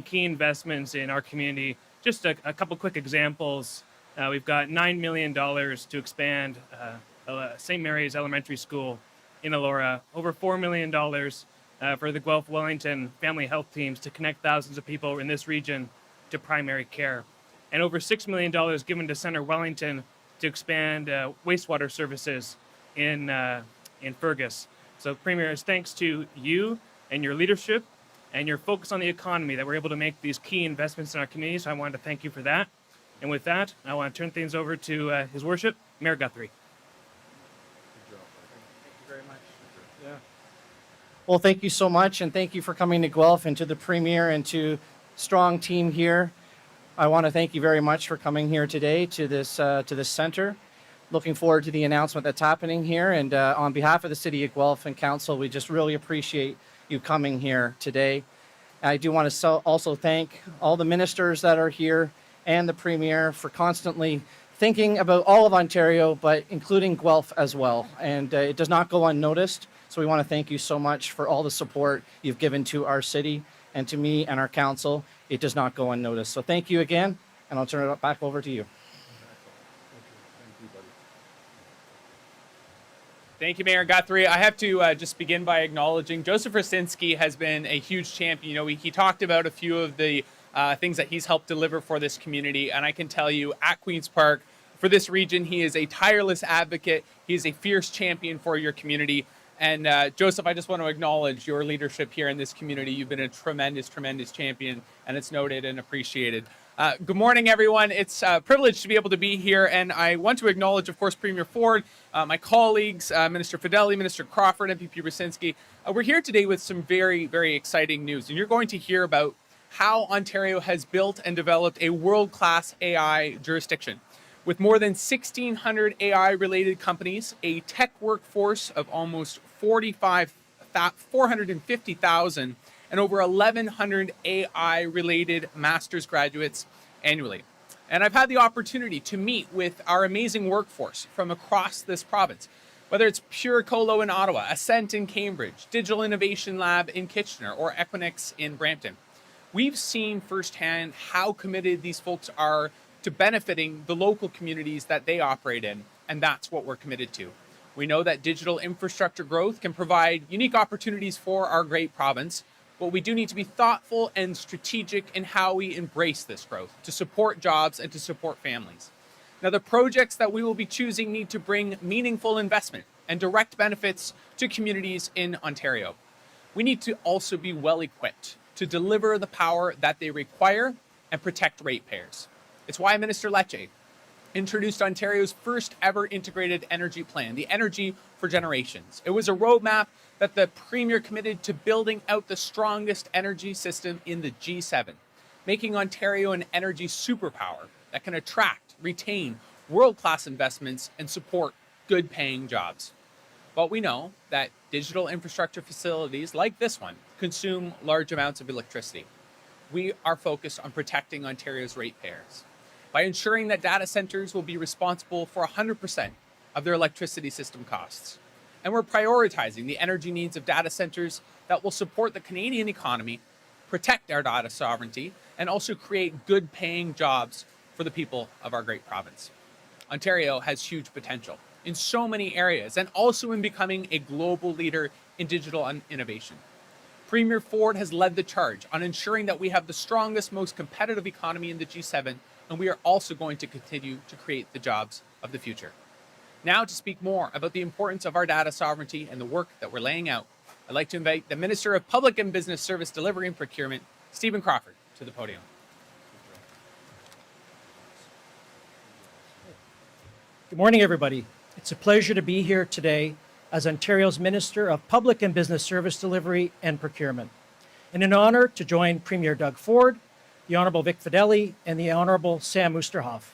key investments in our community. Just a couple quick examples. We've got $9 million to expand St. Mary's Elementary School in Elora, over $4 million for the Guelph Wellington family health teams to connect thousands of people in this region to primary care, and over $6 million given to Center Wellington to expand wastewater services in Fergus. So, Premier, it's thanks to you and your leadership and your focus on the economy that we're able to make these key investments in our community. So I wanted to thank you for that. And with that, I want to turn things over to His Worship, Mayor Guthrie. Good job. Thank you very much. Yeah. Well, thank you so much, and thank you for coming to Guelph and to the Premier and to strong team here. I want to thank you very much for coming here today to this center. Looking forward to the announcement that's happening here, and on behalf of the City of Guelph and Council, we just really appreciate you coming here today. I do want to also thank all the ministers that are here and the Premier for constantly thinking about all of Ontario, but including Guelph as well. And it does not go unnoticed. So we want to thank you so much for all the support you've given to our city and to me and our council. It does not go unnoticed. So thank you again, and I'll turn it back over to you. Thank you, Mayor Guthrie. I have to just begin by acknowledging Joseph Rosinski has been a huge champion. You know, he talked about a few of the things that he's helped deliver for this community, and I can tell you at Queen's Park, for this region, he is a tireless advocate. He is a fierce champion for your community. And Joseph, I just want to acknowledge your leadership here in this community. You've been a tremendous, tremendous champion, and it's noted and appreciated. Good morning, everyone. It's a privilege to be able to be here, and I want to acknowledge, of course, Premier Ford, my colleagues, Minister Fedeli, Minister Crawford, MPP Rosinski. We're here today with some very, very exciting news, and you're going to hear about how Ontario has built and developed a world-class AI jurisdiction. With more than 1,600 AI-related companies, a tech workforce of almost 450,000, and over 1,100 AI-related master's graduates annually. And I've had the opportunity to meet with our amazing workforce from across this province, whether it's Pure Colo in Ottawa, Ascent in Cambridge, Digital Innovation Lab in Kitchener, or Equinix in Brampton. We've seen firsthand how committed these folks are to benefiting the local communities that they operate in, and that's what we're committed to. We know that digital infrastructure growth can provide unique opportunities for our great province, but we do need to be thoughtful and strategic in how we embrace this growth to support jobs and to support families. Now, the projects that we will be choosing need to bring meaningful investment and direct benefits to communities in Ontario. We need to also be well equipped to deliver the power that they require and protect ratepayers. It's why Minister Lecce introduced Ontario's first ever integrated energy plan, the Energy for Generations. It was a roadmap that the Premier committed to building out the strongest energy system in the G7, making Ontario an energy superpower that can attract, retain world-class investments and support good-paying jobs. But we know that digital infrastructure facilities like this one consume large amounts of electricity. We are focused on protecting Ontario's ratepayers by ensuring that data centers will be responsible for 100% of their electricity system costs. And we're prioritizing the energy needs of data centers that will support the Canadian economy, protect our data sovereignty, and also create good-paying jobs for the people of our great province. Ontario has huge potential in so many areas, and also in becoming a global leader in digital innovation. Premier Ford has led the charge on ensuring that we have the strongest, most competitive economy in the G7, and we are also going to continue to create the jobs of the future. Now, to speak more about the importance of our data sovereignty and the work that we're laying out, I'd like to invite the Minister of Public and Business Service Delivery and Procurement, Stephen Crawford, to the podium. Good morning, everybody. It's a pleasure to be here today as Ontario's Minister of Public and Business Service Delivery and Procurement, and an honor to join Premier Doug Ford, the Honourable Vic Fedeli, and the Honourable Sam Oosterhoff.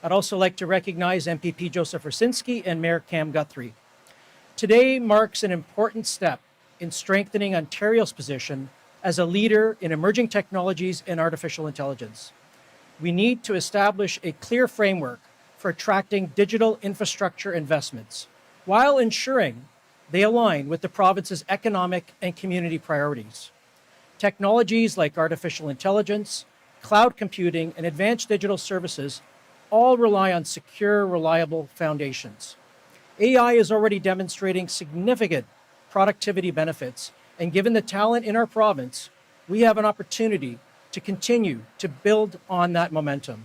I'd also like to recognize MPP Joseph Rosinski and Mayor Cam Guthrie. Today marks an important step in strengthening Ontario's position as a leader in emerging technologies and artificial intelligence. We need to establish a clear framework for attracting digital infrastructure investments, while ensuring they align with the province's economic and community priorities. Technologies like artificial intelligence, cloud computing, and advanced digital services all rely on secure, reliable foundations. AI is already demonstrating significant productivity benefits, and given the talent in our province, we have an opportunity to continue to build on that momentum.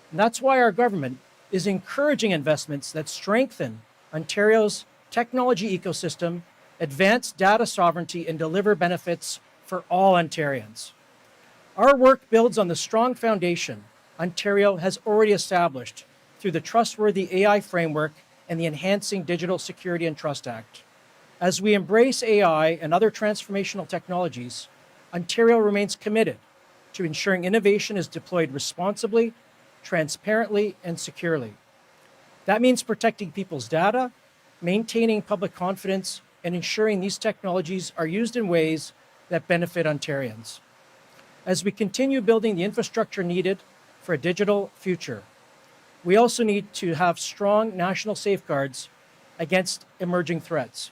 And that's why our government is encouraging investments that strengthen Ontario's technology ecosystem, advance data sovereignty, and deliver benefits for all Ontarians. Our work builds on the strong foundation Ontario has already established through the Trustworthy AI Framework and the Enhancing Digital Security and Trust Act. As we embrace AI and other transformational technologies, Ontario remains committed to ensuring innovation is deployed responsibly, transparently, and securely. That means protecting people's data, maintaining public confidence, and ensuring these technologies are used in ways that benefit Ontarians. As we continue building the infrastructure needed for a digital future, we also need to have strong national safeguards against emerging threats,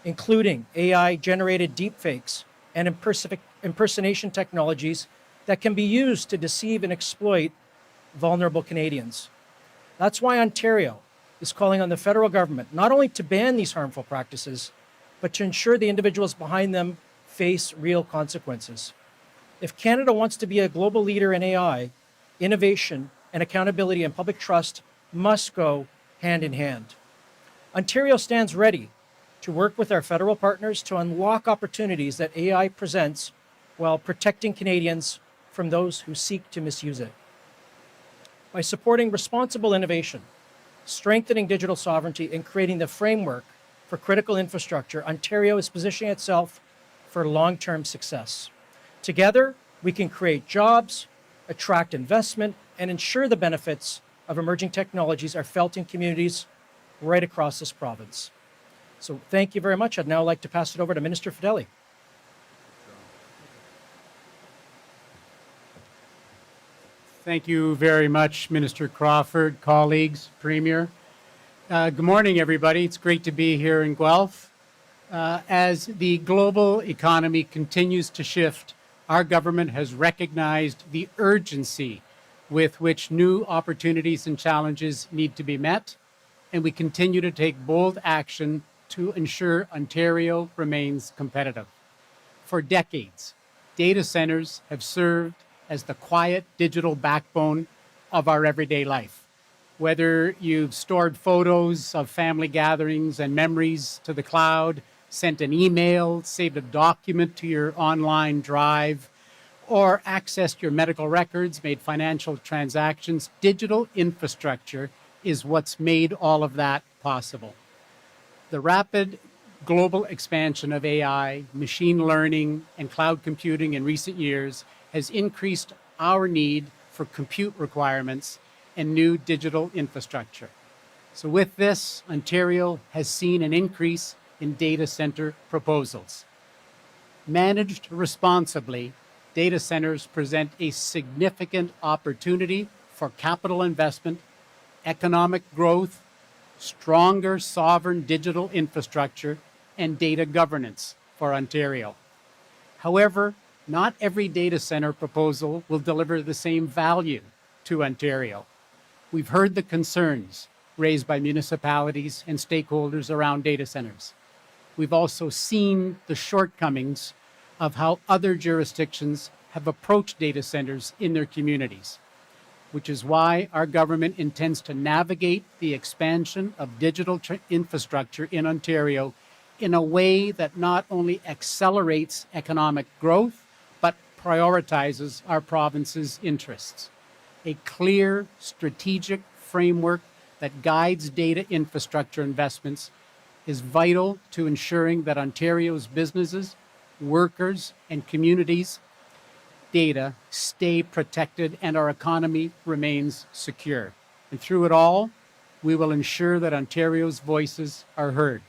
including AI-generated deepfakes and impersonation technologies that can be used to deceive and exploit vulnerable Canadians. That's why Ontario is calling on the federal government not only to ban these harmful practices, but to ensure the individuals behind them face real consequences. If Canada wants to be a global leader in AI, innovation and accountability and public trust must go hand in hand. Ontario stands ready to work with our federal partners to unlock opportunities that AI presents while protecting Canadians from those who seek to misuse it. By supporting responsible innovation, strengthening digital sovereignty, and creating the framework for critical infrastructure, Ontario is positioning itself for long-term success. Together, we can create jobs, attract investment, and ensure the benefits of emerging technologies are felt in communities right across this province. So thank you very much. I'd now like to pass it over to Minister Fedeli. Thank you very much, Minister Crawford, colleagues, Premier. Good morning, everybody. It's great to be here in Guelph. As the global economy continues to shift, our government has recognized the urgency with which new opportunities and challenges need to be met, and we continue to take bold action to ensure Ontario remains competitive. For decades, data centers have served as the quiet digital backbone of our everyday life. Whether you've stored photos of family gatherings and memories to the cloud, sent an email, saved a document to your online drive, or accessed your medical records, made financial transactions, digital infrastructure is what's made all of that possible. The rapid global expansion of AI, machine learning, and cloud computing in recent years has increased our need for compute requirements and new digital infrastructure. So with this, Ontario has seen an increase in data center proposals. Managed responsibly, data centers present a significant opportunity for capital investment, economic growth, stronger sovereign digital infrastructure, and data governance for Ontario. However, not every data center proposal will deliver the same value to Ontario. We've heard the concerns raised by municipalities and stakeholders around data centers. We've also seen the shortcomings of how other jurisdictions have approached data centers in their communities, which is why our government intends to navigate the expansion of digital infrastructure in Ontario in a way that not only accelerates economic growth, but prioritizes our province's interests. A clear strategic framework that guides data infrastructure investments is vital to ensuring that Ontario's businesses, workers, and communities' data stay protected and our economy remains secure. And through it all, we will ensure that Ontario's voices are heard.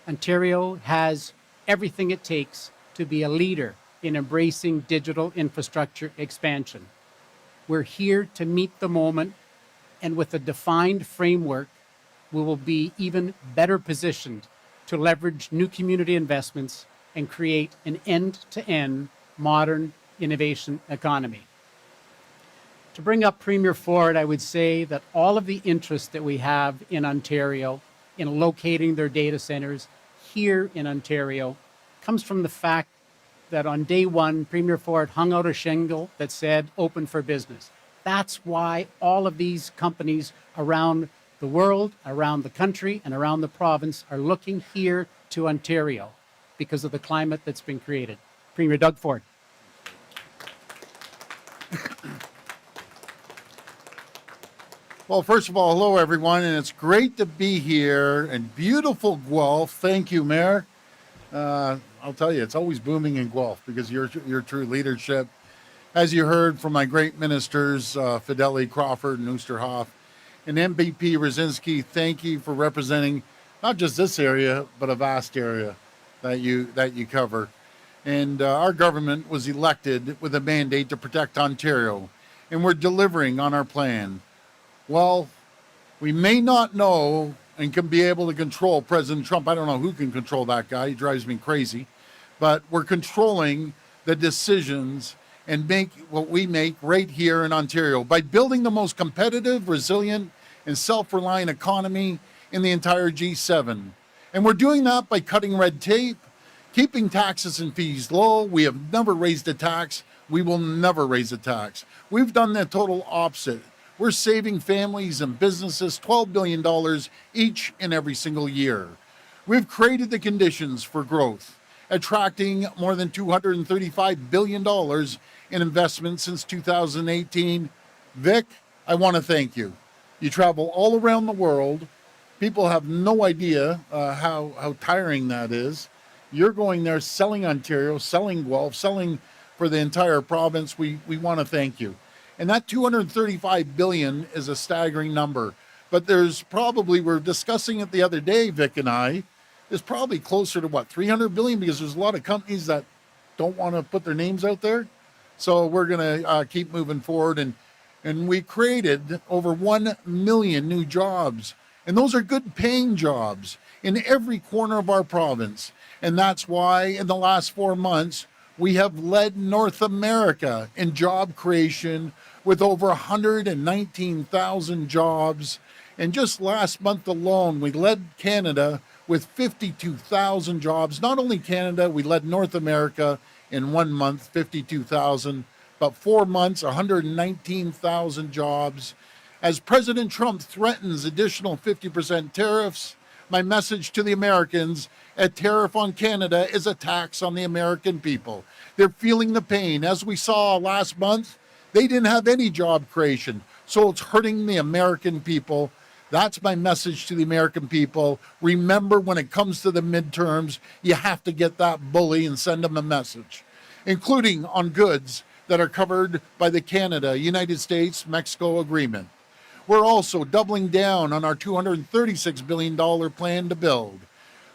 Ontario has everything it takes to be a leader in embracing digital infrastructure expansion. We're here to meet the moment, and with a defined framework, we will be even better positioned to leverage new community investments and create an end-to-end modern innovation economy. To bring up Premier Ford, I would say that all of the interest that we have in Ontario in locating their data centers here in Ontario comes from the fact that on day one, Premier Ford hung out a shingle that said open for business. That's why all of these companies around the world, around the country, and around the province are looking here to Ontario because of the climate that's been created. Premier Doug Ford. Well, first of all, hello everyone, and it's great to be here in beautiful Guelph. Thank you, Mayor. I'll tell you, it's always booming in Guelph because of your true leadership. As you heard from my great ministers, Fideli, Crawford, and Oosterhoff, and MVP Rosinski, thank you for representing not just this area, but a vast area that you cover. And our government was elected with a mandate to protect Ontario, and we're delivering on our plan. Well, we may not know and can be able to control President Trump. I don't know who can control that guy. He drives me crazy. But we're controlling the decisions and make what we make right here in Ontario by building the most competitive, resilient, and self-reliant economy in the entire G7. And we're doing that by cutting red tape, keeping taxes and fees low. We have never raised a tax. We will never raise a tax. We've done the total opposite. We're saving families and businesses $12 billion each and every single year. We've created the conditions for growth, attracting more than $235 billion in investment since 2018. Vic, I want to thank you. You travel all around the world. People have no idea how tiring that is. You're going there selling Ontario, selling Guelph, selling for the entire province. We want to thank you. And that 235 billion is a staggering number. But there's probably, we're discussing it the other day, Vic and I, is probably closer to what, 300 billion, because there's a lot of companies that don't want to put their names out there. So we're going to keep moving forward. And we created over 1 million new jobs. And those are good paying jobs in every corner of our province. And that's why in the last 4 months, we have led North America in job creation with over 119,000 jobs. And just last month alone, we led Canada with 52,000 jobs. Not only Canada, we led North America in 1 month, 52,000, but 4 months, 119,000 jobs. As President Trump threatens additional 50% tariffs, my message to the Americans, a tariff on Canada is a tax on the American people. They're feeling the pain. As we saw last month, they didn't have any job creation, so it's hurting the American people. That's my message to the American people. Remember, when it comes to the midterms, you have to get that bully and send them a message, including on goods that are covered by the Canada, United States, Mexico agreement. We're also doubling down on our $236 billion plan to build,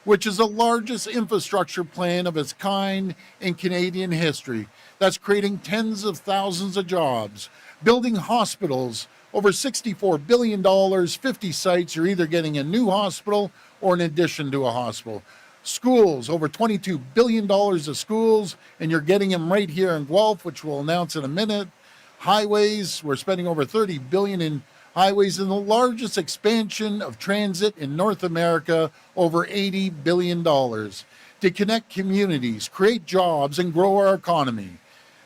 which is the largest infrastructure plan of its kind in Canadian history. That's creating tens of thousands of jobs, building hospitals, over $64 billion, 50 sites. You're either getting a new hospital or an addition to a hospital. Schools, over $22 billion of schools, and you're getting them right here in Guelph, which we'll announce in a minute. Highways, we're spending over $30 billion in highways, and the largest expansion of transit in North America, over $80 billion to connect communities, create jobs, and grow our economy.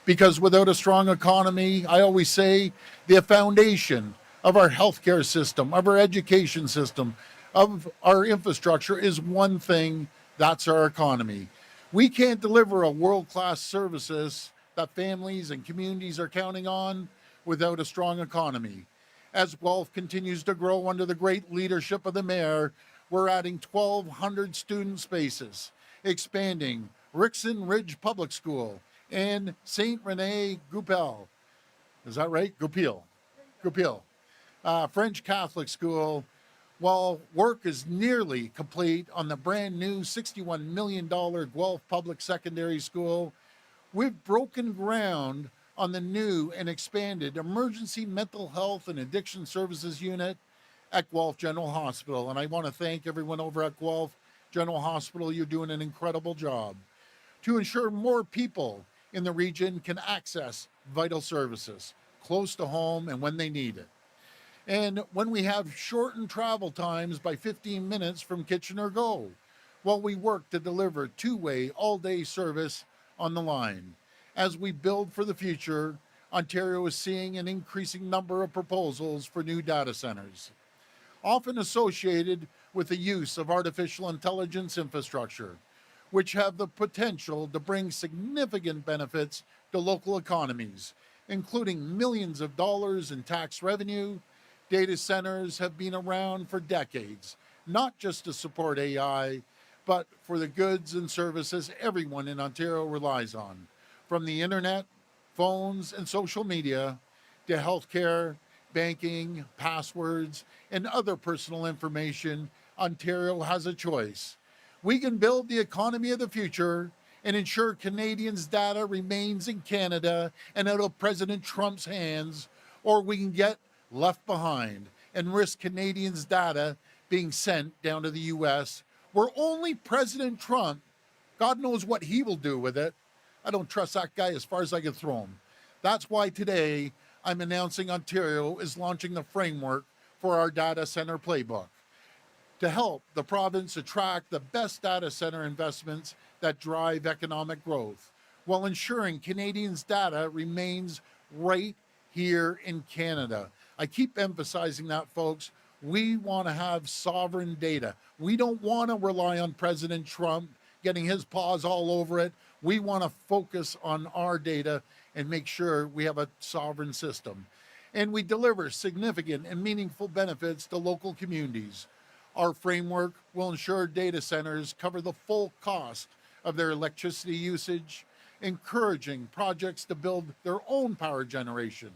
Because without a strong economy, I always say, the foundation of our healthcare system, of our education system, of our infrastructure is one thing, that's our economy. We can't deliver a world-class services that families and communities are counting on without a strong economy. As Guelph continues to grow under the great leadership of the mayor, we're adding 1,200 student spaces, expanding Rickson Ridge Public School and St. Rene Goupil. Is that right? Goupil. French Catholic School. While work is nearly complete on the brand new $61 million Guelph Public Secondary School, we've broken ground on the new and expanded Emergency Mental Health and Addiction Services Unit at Guelph General Hospital. And I want to thank everyone over at Guelph General Hospital. You're doing an incredible job. to ensure more people in the region can access vital services close to home and when they need it. And when we have shortened travel times by 15 minutes from Kitchener Go, while we work to deliver two-way all-day service on the line. As we build for the future, Ontario is seeing an increasing number of proposals for new data centers, often associated with the use of artificial intelligence infrastructure, which have the potential to bring significant benefits to local economies, including millions of dollars in tax revenue. Data centers have been around for decades, not just to support AI, but for the goods and services everyone in Ontario relies on, from the internet, phones, and social media, to healthcare, banking, passwords, and other personal information. Ontario has a choice. We can build the economy of the future and ensure Canadians' data remains in Canada and out of President Trump's hands, or we can get left behind and risk Canadians' data being sent down to the US, where only President Trump, God knows what he will do with it. I don't trust that guy as far as I can throw him. That's why today I'm announcing Ontario is launching the framework for our data center playbook to help the province attract the best data center investments that drive economic growth, while ensuring Canadians' data remains right here in Canada. I keep emphasizing that, folks. We want to have sovereign data. We don't want to rely on President Trump getting his paws all over it. We want to focus on our data and make sure we have a sovereign system. And we deliver significant and meaningful benefits to local communities. Our framework will ensure data centers cover the full cost of their electricity usage, encouraging projects to build their own power generation,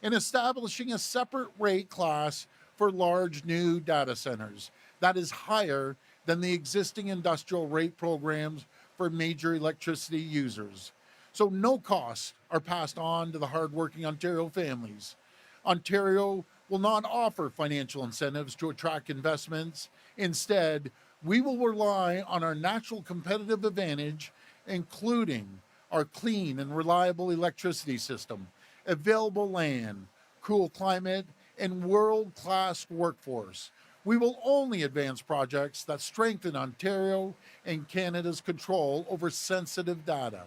and establishing a separate rate class for large new data centers that is higher than the existing industrial rate programs for major electricity users. So no costs are passed on to the hardworking Ontario families. Ontario will not offer financial incentives to attract investments. Instead, we will rely on our natural competitive advantage, including our clean and reliable electricity system, available land, cool climate, and world-class workforce. We will only advance projects that strengthen Ontario and Canada's control over sensitive data.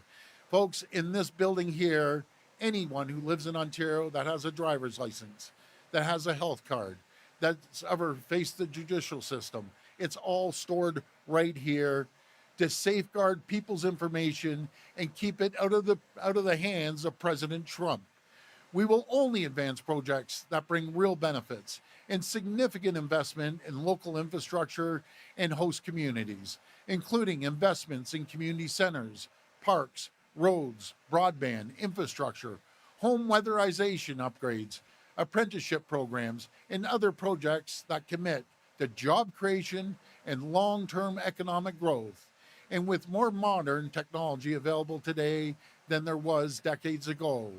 Folks, in this building here, anyone who lives in Ontario that has a driver's license, that has a health card, that's ever faced the judicial system, it's all stored right here to safeguard people's information and keep it out of the hands of President Trump. We will only advance projects that bring real benefits and significant investment in local infrastructure and host communities, including investments in community centers, parks, roads, broadband, infrastructure, home weatherization upgrades, apprenticeship programs, and other projects that commit to job creation and long-term economic growth. And with more modern technology available today than there was decades ago,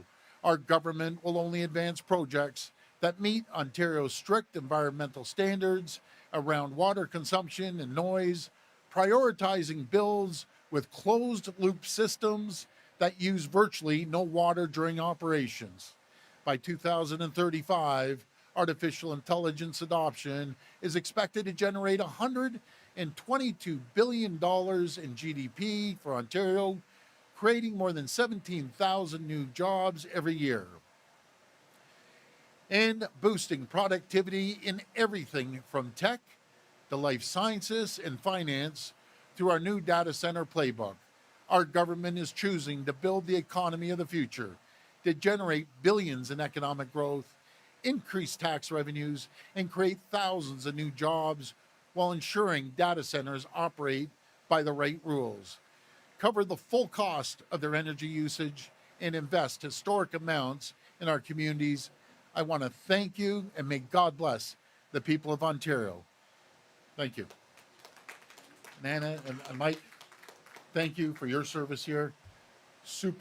our government will only advance projects that meet Ontario's strict environmental standards around water consumption and noise, prioritizing builds with closed-loop systems that use virtually no water during operations. By 2035, artificial intelligence adoption is expected to generate $122 billion in GDP for Ontario, creating more than 17,000 new jobs every year, and boosting productivity in everything from tech to life sciences and finance through our new data center playbook. Our government is choosing to build the economy of the future, to generate billions in economic growth, increase tax revenues, and create thousands of new jobs while ensuring data centers operate by the right rules, cover the full cost of their energy usage, and invest historic amounts in our communities. I want to thank you and may God bless the people of Ontario. Thank you. Nana and Mike, thank you for your service here. Two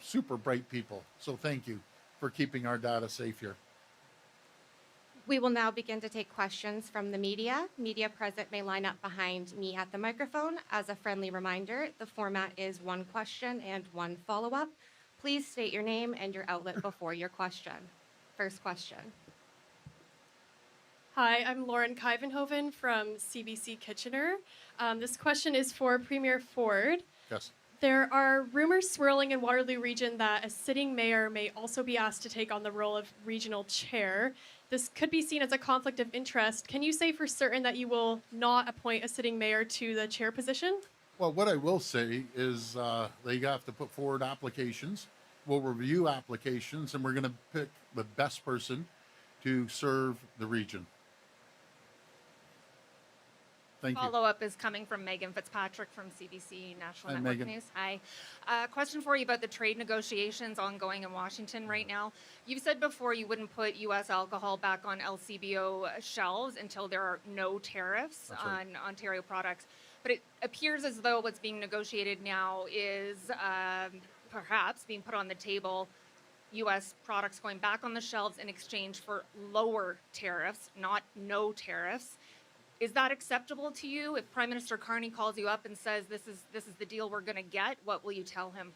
super bright people. So thank you for keeping our data safe here. We will now begin to take questions from the media. Media present may line up behind me at the microphone. As a friendly reminder, the format is one question and one follow-up. Please state your name and your outlet before your question. First question. Hi, I'm Lauren Kivenhoven from CBC Kitchener. This question is for Premier Ford. Yes. There are rumors swirling in Waterloo Region that a sitting mayor may also be asked to take on the role of regional chair. This could be seen as a conflict of interest. Can you say for certain that you will not appoint a sitting mayor to the chair position? Well, what I will say is they have to put forward applications. We'll review applications, and we're going to pick the best person to serve the region. Thank you. Follow-up is coming from Megan Fitzpatrick from CBC National Hi, Network Megan. News. Hi. Question for you about the trade negotiations ongoing in Washington right now. You've said before you wouldn't put U.S. alcohol back on LCBO shelves until there are no tariffs That's right. on Ontario products. But it appears as though what's being negotiated now is perhaps being put on the table U.S. products going back on the shelves in exchange for lower tariffs, not no tariffs. Is that acceptable to you? If Prime Minister Carney calls you up and says this is the deal we're going to get, what will you tell him?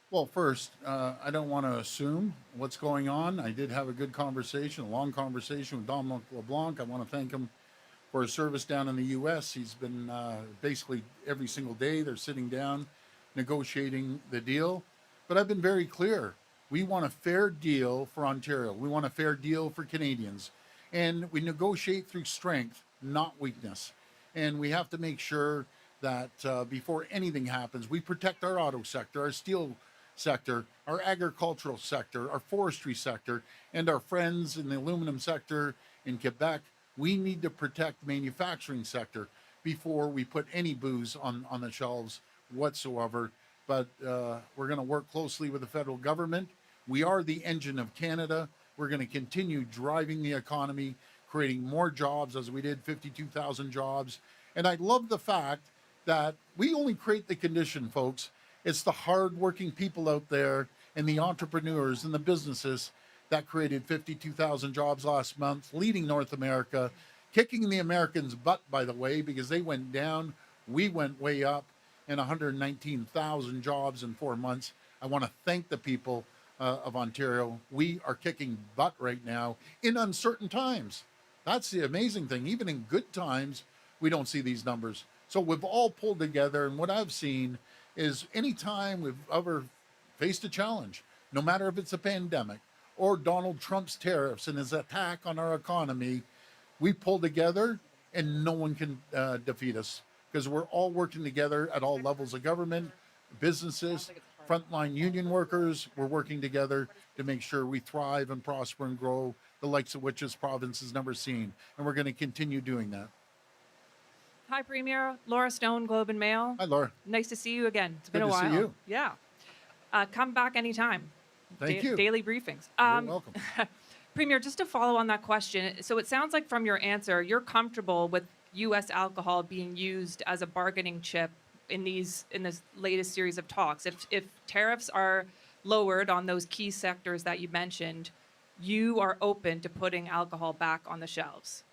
Well, first, I don't want to assume what's going on. I did have a good conversation, a long conversation with Dominic LeBlanc. I want to thank him for his service down in the U.S. He's been basically every single day they're sitting down negotiating the deal. But I've been very clear. We want a fair deal for Ontario. We want a fair deal for Canadians. And we negotiate through strength, not weakness. And we have to make sure that before anything happens, we protect our auto sector, our steel sector, our agricultural sector, our forestry sector, and our friends in the aluminum sector in Quebec. We need to protect the manufacturing sector before we put any booze on the shelves whatsoever. But we're going to work closely with the federal government. We are the engine of Canada. We're going to continue driving the economy, creating more jobs as we did 52,000 jobs. And I love the fact that we only create the condition, folks. It's the hardworking people out there and the entrepreneurs and the businesses that created 52,000 jobs last month, leading North America, kicking the Americans' butt, by the way, because they went down, we went way up, and 119,000 jobs in 4 months. I want to thank the people of Ontario. We are kicking butt right now in uncertain times. That's the amazing thing. Even in good times, we don't see these numbers. So we've all pulled together, and what I've seen is anytime we've ever faced a challenge, no matter if it's a pandemic or Donald Trump's tariffs and his attack on our economy, we pull together and no one can defeat us because we're all working together at all levels of government, businesses, frontline union workers. We're working together to make sure we thrive and prosper and grow, the likes of which this province has never seen. And we're going to continue doing that. Hi, Premier. Laura Stone, Globe and Mail. Hi, Laura. Nice to see you again. It's been Good a to see while. you. Yeah. Come back anytime. Thank you. Daily briefings. You're welcome. Premier, just to follow on that question, so it sounds like from your answer, you're comfortable with U.S. alcohol being used as a bargaining chip in this latest series of talks. If tariffs are lowered on those key sectors that you mentioned, you are open to putting alcohol back on the shelves.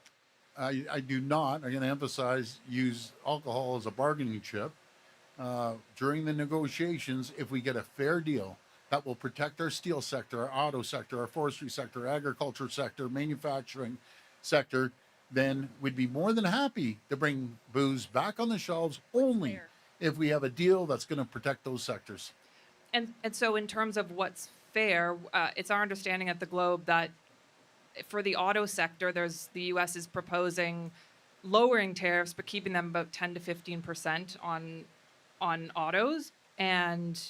I do not, I'm going to emphasize, use alcohol as a bargaining chip. During the negotiations, if we get a fair deal that will protect our steel sector, our auto sector, our forestry sector, agriculture sector, manufacturing sector, then we'd be more than happy to bring booze back on the shelves only if we have a deal that's going to protect those sectors. And so in terms of what's fair, it's our understanding at the Globe that for the auto sector, the U.S. is proposing lowering tariffs, but keeping them about 10 to 15% on autos, and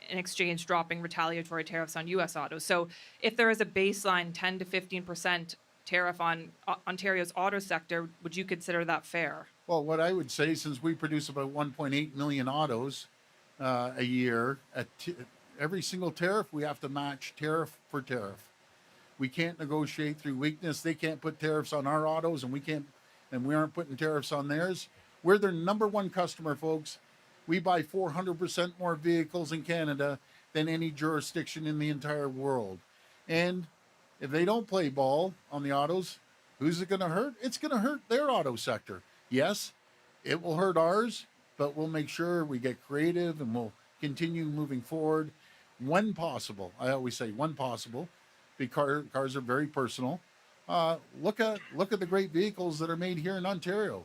in exchange dropping retaliatory tariffs on U.S. autos. So if there is a baseline 10 to 15% tariff on Ontario's auto sector, would you consider that fair? Well, what I would say, since we produce about 1.8 million autos a year, every single tariff, we have to match tariff for tariff. We can't negotiate through weakness. They can't put tariffs on our autos, and we aren't putting tariffs on theirs. We're their number one customer, folks. We buy 400% more vehicles in Canada than any jurisdiction in the entire world. And if they don't play ball on the autos, Who's it going to hurt? It's going to hurt their auto sector. Yes, it will hurt ours, but we'll make sure we get creative and we'll continue moving forward when possible. I always say when possible, because cars are very personal. Look at the great vehicles that are made here in Ontario,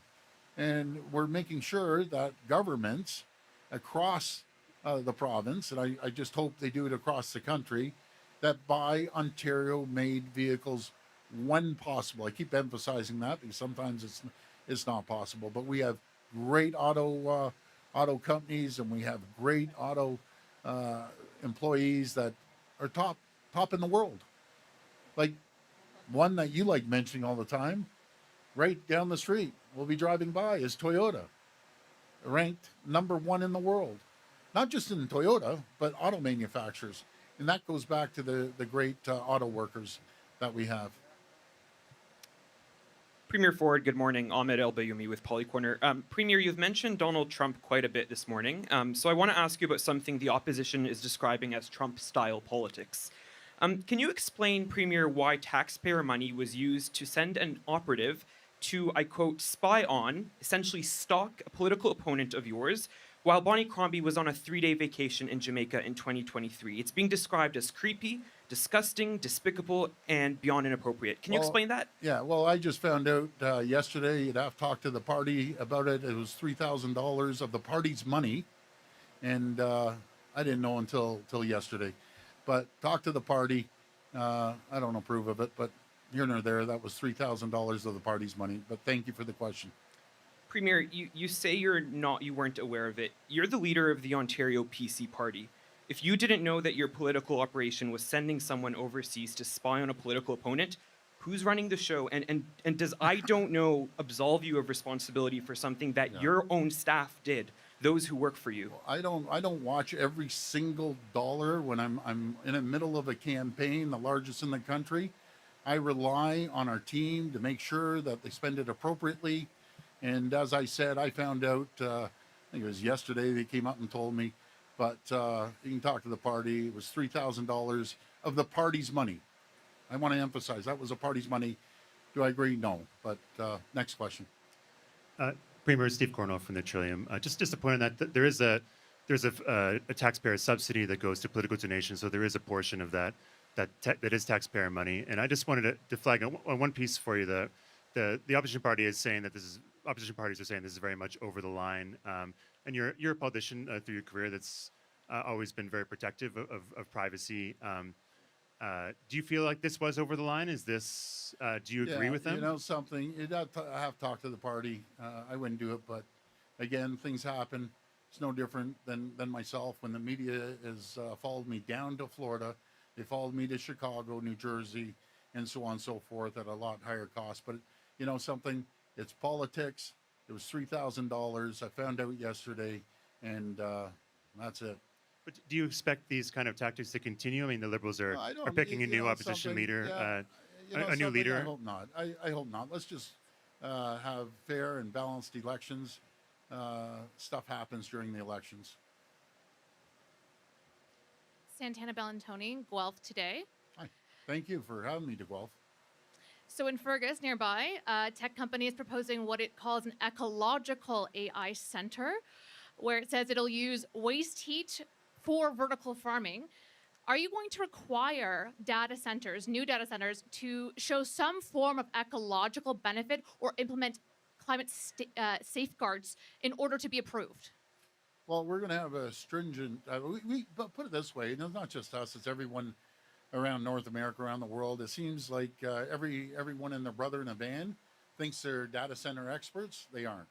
and we're making sure that governments across the province, and I just hope they do it across the country, that buy Ontario-made vehicles when possible. I keep emphasizing that because sometimes it's not possible. But we have great auto companies, and we have great auto employees that are top in the world. Like one that you like mentioning all the time, right down the street, we'll be driving by, is Toyota, ranked number 1 in the world. Not just in Toyota, but auto manufacturers. And that goes back to the great auto workers that we have. Premier Ford, good morning. Ahmed El Bayoumi with Polycorner. Premier, you've mentioned Donald Trump quite a bit this morning. So I want to ask you about something the opposition is describing as Trump-style politics. Can you explain, Premier, why taxpayer money was used to send an operative to, I quote, spy on, essentially stalk a political opponent of yours, while Bonnie Crombie was on a 3-day vacation in Jamaica in 2023? It's being described as creepy, disgusting, despicable, and beyond inappropriate. Can you explain that? Yeah, well, I just found out yesterday, you'd have to talk to the party about it. It was $3,000 of the party's money, and I didn't know until yesterday. But talk to the party. I don't approve of it, but here nor there, that was $3,000 of the party's money. But thank you for the question. Premier, you say you weren't aware of it. You're the leader of the Ontario PC Party. If you didn't know that your political operation was sending someone overseas to spy on a political opponent, who's running the show? And does I don't know absolve you of responsibility for something that your own staff did? Those who work for you. I don't watch every single dollar when I'm in the middle of a campaign, the largest in the country. I rely on our team to make sure that they spend it appropriately. And as I said, I found out, I think it was yesterday, they came up and told me, but you can talk to the party. It was $3,000 of the party's money. I want to emphasize that was a party's money. Do I agree? No. But next question. Premier, Steve Cornell from the Trillium. Just disappointed that there's a taxpayer subsidy that goes to political donations, so there is a portion of that is taxpayer money. And I just wanted to flag on one piece for you. The opposition party is saying that opposition parties are saying this is very much over the line. And you're a politician through your career that's always been very protective of privacy. Do you feel like this was over the line? Is this? Do you agree with them? You know something, you'd have to talk to the party. I wouldn't do it, but again, things happen. It's no different than myself. When the media has followed me down to Florida, they followed me to Chicago, New Jersey, and so on and so forth at a lot higher cost. But you know something, it's politics. It was $3,000. I found out yesterday, and that's it. But do you expect these kind of tactics to continue? I mean, the Liberals are picking a new opposition leader, a new leader. I hope not. I hope not. Let's just have fair and balanced elections. Stuff happens during the elections. Santana Bellantoni, Guelph Today. Hi. Thank you for having me to Guelph. So in Fergus, nearby, a tech company is proposing what it calls an ecological AI center, where it says it'll use waste heat for vertical farming. Are you going to require new data centers, to show some form of ecological benefit or implement climate safeguards in order to be approved? Well, we're going to have a stringent, but put it this way, it's not just us, it's everyone around North America, around the world. It seems like everyone and their brother in a band thinks they're data center experts. They aren't.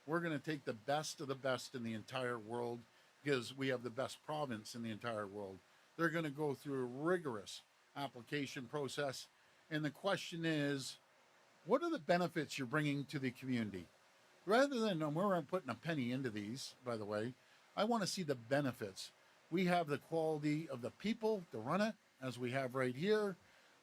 We're going to take the best of the best in the entire world because we have the best province in the entire world. They're going to go through a rigorous application process. And the question is, what are the benefits you're bringing to the community? Rather than, we're putting a penny into these, by the way, I want to see the benefits. We have the quality of the people to run it, as we have right here.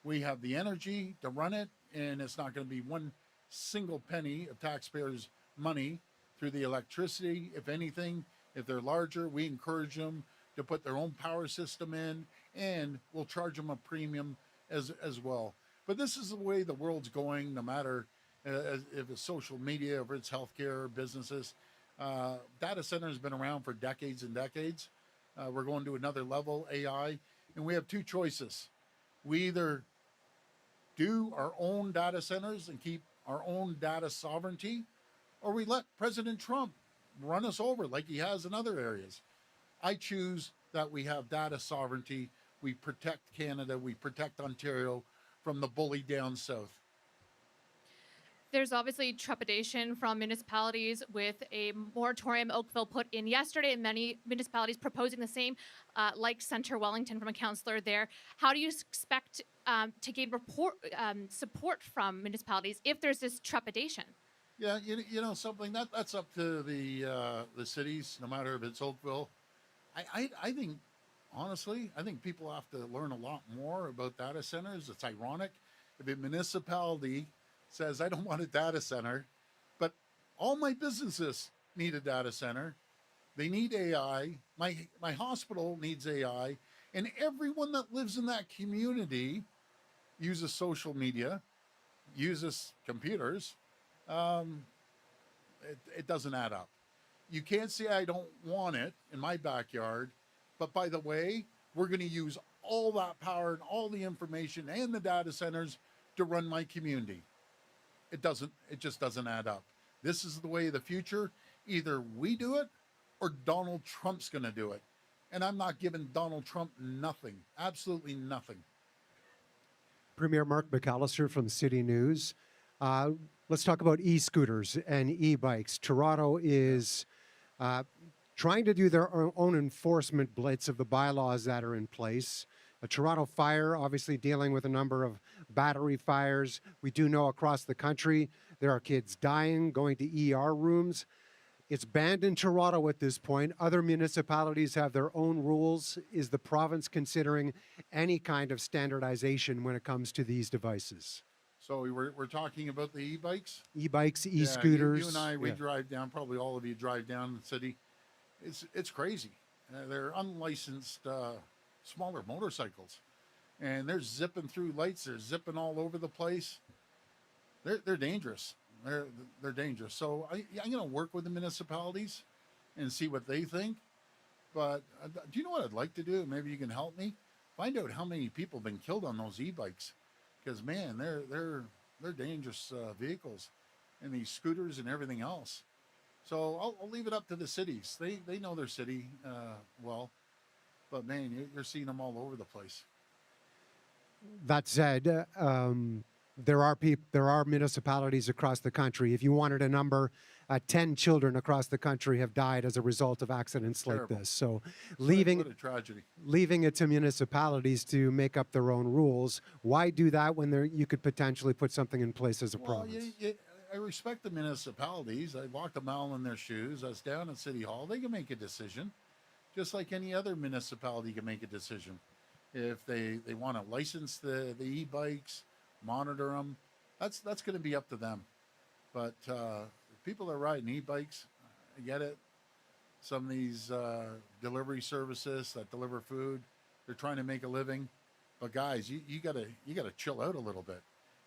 We have the energy to run it, and it's not going to be one single penny of taxpayers' money through the electricity. If anything, if they're larger, we encourage them to put their own power system in, and we'll charge them a premium as well. But this is the way the world's going, no matter if it's social media, if it's healthcare, businesses. Data center has been around for decades and decades. We're going to another level, AI, and we have two choices. We either do our own data centers and keep our own data sovereignty, or we let President Trump run us over like he has in other areas. I choose that we have data sovereignty. We protect Canada, we protect Ontario from the bully down south. There's obviously trepidation from municipalities with a moratorium Oakville put in yesterday, and many municipalities proposing the same, like Centre Wellington from a councillor there. How do you expect to gain support from municipalities if there's this trepidation? Yeah, you know something that's up to the cities, no matter if it's Oakville. I think honestly, I think people have to learn a lot more about data centers. It's ironic if a municipality says I don't want a data center, but all my businesses need a data center. They need AI. My hospital needs AI, and everyone that lives in that community uses social media, uses computers. It doesn't add up. You can't say I don't want it in my backyard, but by the way, we're going to use all that power and all the information and the data centers to run my community. It just doesn't add up. This is the way of the future. Either we do it or Donald Trump's going to do it. And I'm not giving Donald Trump nothing, absolutely nothing. Premier Mark McAllister from City News. Let's talk about e-scooters and e-bikes. Toronto is trying to do their own enforcement blitz of the bylaws that are in place. Toronto Fire, obviously dealing with a number of battery fires. We do know across the country there are kids dying, going to ER rooms. It's banned in Toronto at this point. Other municipalities have their own rules. Is the province considering any kind of standardization when it comes to these devices? So we're talking about the e-bikes? E-bikes, Yeah, e-scooters. you and I, we yeah. drive down, probably all of you drive down the city. It's crazy. They're unlicensed smaller motorcycles. And they're zipping through lights. They're zipping all over the place. They're dangerous. They're dangerous. So I'm going to work with the municipalities and see what they think. But do you know what I'd like to do? Maybe you can help me. Find out how many people have been killed on those e-bikes. Because man, they're dangerous vehicles, and these scooters and everything else. So I'll leave it up to the cities. They know their city well, but man, you're seeing them all over the place. That said, there are municipalities across the country. If you wanted a number, 10 children across the country have died as a result of accidents Terrible. like this. So What a tragedy. leaving it to municipalities to make up their own rules. Why do that when you could potentially put something in place as a province? I respect the municipalities. I walked a mile in their shoes. I was down at City Hall. They can make a decision, just like any other municipality can make a decision. If they want to license the e-bikes, monitor them, that's going to be up to them. But people are riding e-bikes. I get it. Some of these delivery services that deliver food, they're trying to make a living. But guys, you gotta chill out a little bit.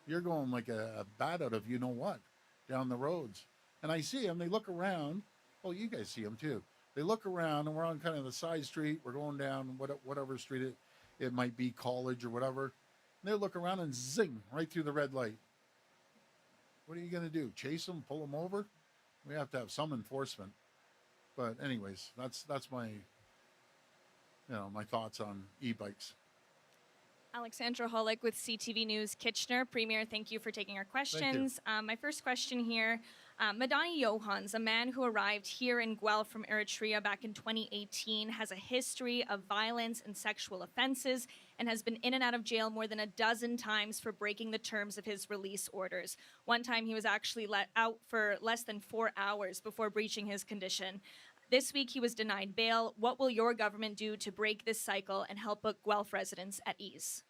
You're going like a bat out of you know what down the roads. And I see them. They look around. Oh, you guys see them too. They look around, and we're on kind of the side street. We're going down whatever street it might be, College or whatever. And they look around and zing right through the red light. What are you going to do? Chase them? Pull them over? We have to have some enforcement. But anyways, that's my my thoughts on e-bikes. Alexandra Holick with CTV News Kitchener. Premier, thank you for taking our questions. My first question here, Madani Johans, a man who arrived here in Guelph from Eritrea back in 2018, has a history of violence and sexual offenses and has been in and out of jail more than a dozen times for breaking the terms of his release orders. One time he was actually let out for less than 4 hours before breaching his condition. This week he was denied bail. What will your government do to break this cycle and help put Guelph residents at ease?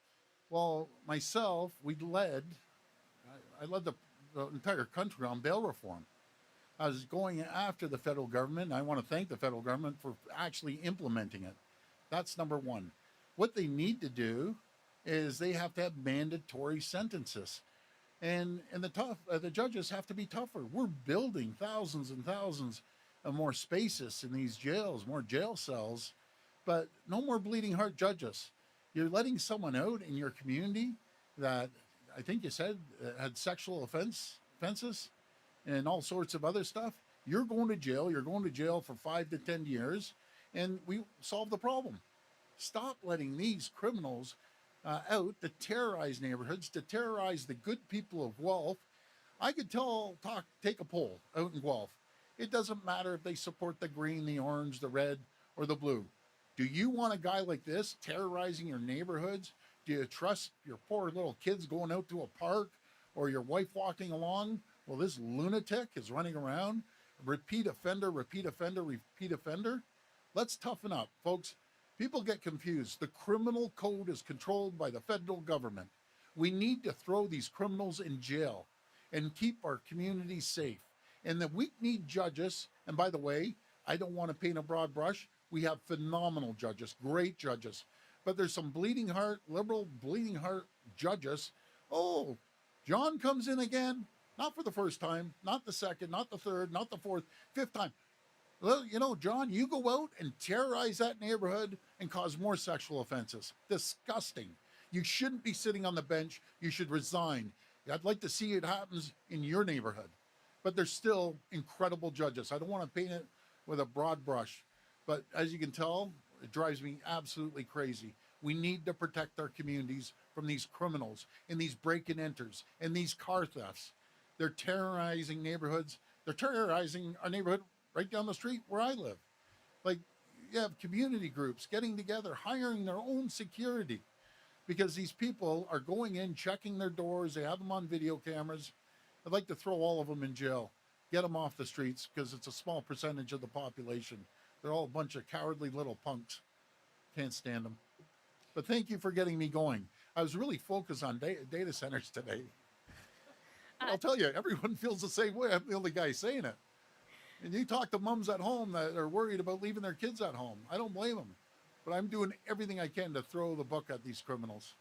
Well, myself, I led the entire country on bail reform. I was going after the federal government. I want to thank the federal government for actually implementing it. That's number one. What they need to do is they have to have mandatory sentences. And the judges have to be tougher. We're building thousands and thousands of more spaces in these jails, more jail cells, but no more bleeding heart judges. You're letting someone out in your community that I think you said had sexual offenses and all sorts of other stuff. You're going to jail. You're going to jail for 5 to 10 years, and we solve the problem. Stop letting these criminals out to terrorize neighborhoods, to terrorize the good people of Guelph. I could take a poll out in Guelph. It doesn't matter if they support the green, the orange, the red, or the blue. Do you want a guy like this terrorizing your neighborhoods? Do you trust your poor little kids going out to a park or your wife walking along? Well, this lunatic is running around. Repeat offender, repeat offender, repeat offender. Let's toughen up, folks. People get confused. The criminal code is controlled by the federal government. We need to throw these criminals in jail and keep our communities safe. And then we need judges. And by the way, I don't want to paint a broad brush. We have phenomenal judges, great judges. But there's some bleeding heart, liberal bleeding heart judges. Oh, John comes in again. Not for the first time, not the second, not the third, not the fourth, fifth time. Well, you know, John, you go out and terrorize that neighborhood and cause more sexual offenses. Disgusting. You shouldn't be sitting on the bench. You should resign. I'd like to see it happens in your neighborhood. But there's still incredible judges. I don't want to paint it with a broad brush. But as you can tell, it drives me absolutely crazy. We need to protect our communities from these criminals and these break-and-enters and these car thefts. They're terrorizing neighborhoods. They're terrorizing our neighborhood right down the street where I live. Like, you have community groups getting together, hiring their own security because these people are going in, checking their doors. They have them on video cameras. I'd like to throw all of them in jail, get them off the streets because it's a small percentage of the population. They're all a bunch of cowardly little punks. Can't stand them. But thank you for getting me going. I was really focused on data centers today. I'll tell you, everyone feels the same way. I'm the only guy saying it. And you talk to moms at home that are worried about leaving their kids at home. I don't blame them. But I'm doing everything I can to throw the book at these criminals.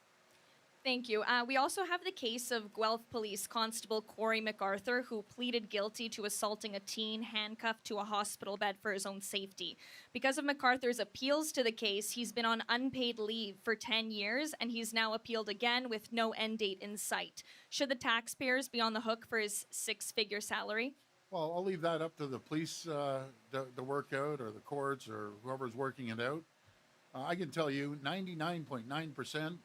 Thank you. We also have the case of Guelph Police Constable Corey MacArthur, who pleaded guilty to assaulting a teen handcuffed to a hospital bed for his own safety. Because of MacArthur's appeals to the case, he's been on unpaid leave for 10 years, and he's now appealed again with no end date in sight. Should the taxpayers be on the hook for his 6-figure salary? Well, I'll leave that up to the police to work out, or the courts, or whoever's working it out. I can tell you 99.9%.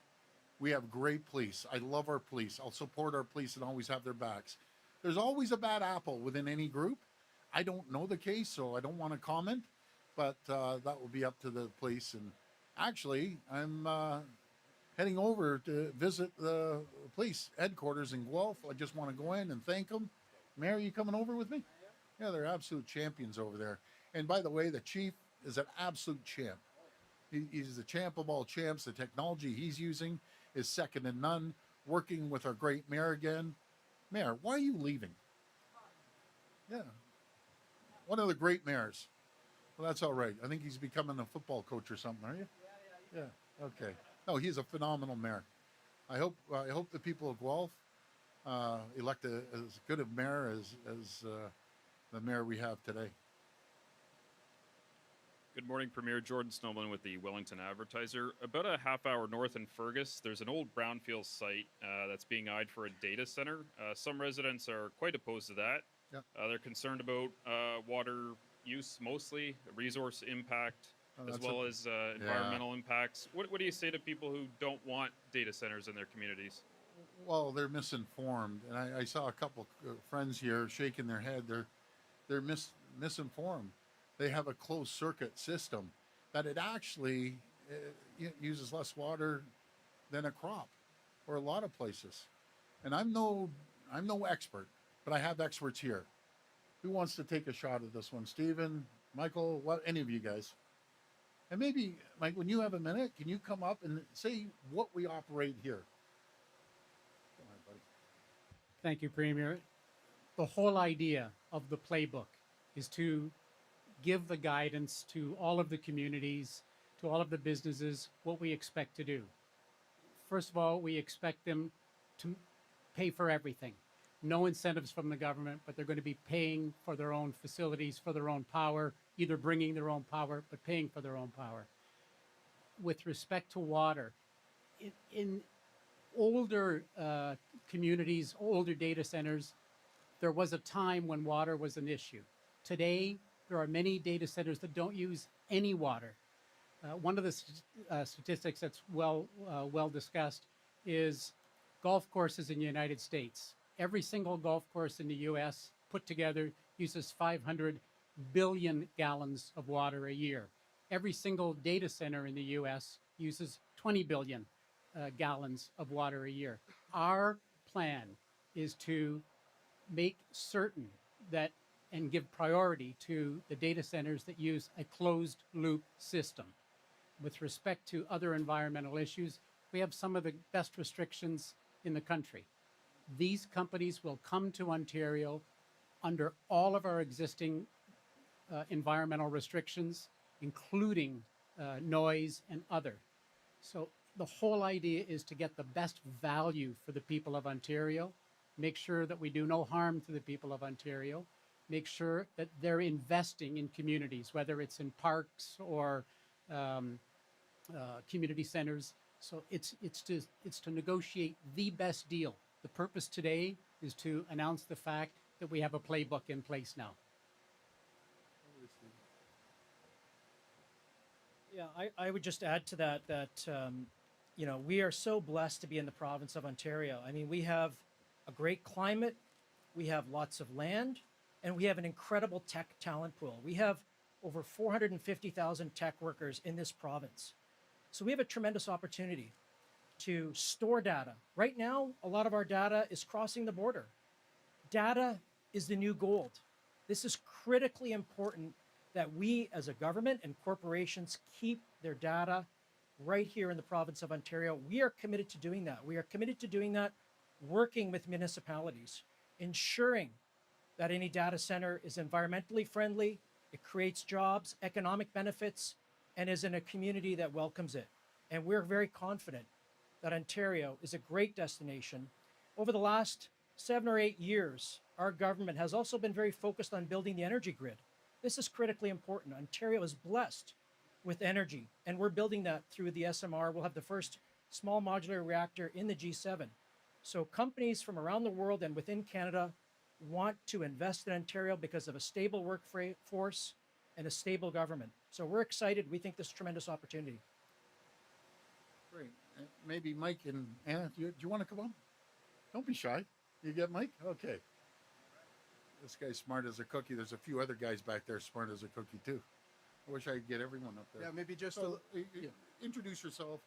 We have great police. I love our police. I'll support our police and always have their backs. There's always a bad apple within any group. I don't know the case, so I don't want to comment, but that will be up to the police. And actually, I'm heading over to visit the police headquarters in Guelph. I just want to go in and thank them. Mayor, you coming over with me? Yeah, they're absolute champions over there. And by the way, the chief is an absolute champ. He's the champ of all champs. The technology he's using is second to none. Working with our great mayor again. Mayor, why are you leaving? Yeah. One of the great mayors. Well, that's all right. I think he's becoming a football coach or something, are you? Yeah. Okay. No, he's a phenomenal mayor. I hope the people of Guelph elect as good a mayor as the mayor we have today. Good morning, Premier Jordan Snowman with the Wellington Advertiser. About a half hour north in Fergus, there's an old brownfield site that's being eyed for a data center. Some residents are quite opposed to that. Yeah. They're concerned about water use mostly, resource impact, as well as environmental impacts. What do you say to people who don't want data centers in their communities? Well, they're misinformed, and I saw a couple friends here shaking their head. They're misinformed. They have a closed circuit system that it actually uses less water than a crop, or a lot of places. And I'm no expert, but I have experts here. Who wants to take a shot at this one? Stephen, Michael, any of you guys? And maybe, Mike, when you have a minute, can you come up and say what we operate here? Come on, buddy. Thank you, Premier. The whole idea of the playbook is to give the guidance to all of the communities, to all of the businesses, what we expect to do. first of all, we expect them to pay for everything. No incentives from the government, but they're going to be paying for their own facilities, for their own power, either bringing their own power, but paying for their own power. With respect to water, in older communities, older data centers, there was a time when water was an issue. Today, there are many data centers that don't use any water. One of the statistics that's well discussed is golf courses in the United States. Every single golf course in the U.S. put together uses 500 billion gallons of water a year. Every single data center in the U.S. uses 20 billion gallons of water a year. Our plan is to make certain that and give priority to the data centers that use a closed loop system. With respect to other environmental issues, we have some of the best restrictions in the country. These companies will come to Ontario under all of our existing environmental restrictions, including noise and other. So the whole idea is to get the best value for the people of Ontario, make sure that we do no harm to the people of Ontario, make sure that they're investing in communities, whether it's in parks or community centers. So it's to negotiate the best deal. The purpose today is to announce the fact that we have a playbook in place now. Yeah, I would just add to that you know, we are so blessed to be in the province of Ontario. I mean, we have a great climate, we have lots of land, and we have an incredible tech talent pool. We have over 450,000 tech workers in this province. So we have a tremendous opportunity to store data. Right now, a lot of our data is crossing the border. Data is the new gold. This is critically important that we as a government and corporations keep their data right here in the province of Ontario. We are committed to doing that. We are committed to doing that, working with municipalities, ensuring that any data center is environmentally friendly, it creates jobs, economic benefits, and is in a community that welcomes it. And we're very confident that Ontario is a great destination. Over the last 7 or 8 years, our government has also been very focused on building the energy grid. This is critically important. Ontario is blessed with energy, and we're building that through the SMR. We'll have the first small modular reactor in the G7. So companies from around the world and within Canada want to invest in Ontario because of a stable workforce and a stable government. So we're excited. We think this is a tremendous opportunity. Great. Maybe Mike and Anna, do you want to come on? Don't be shy. You get Mike? Okay. This guy's smart as a cookie. There's a few other guys back there smart as a cookie too. I wish I could get everyone up there. Yeah, maybe just introduce yourself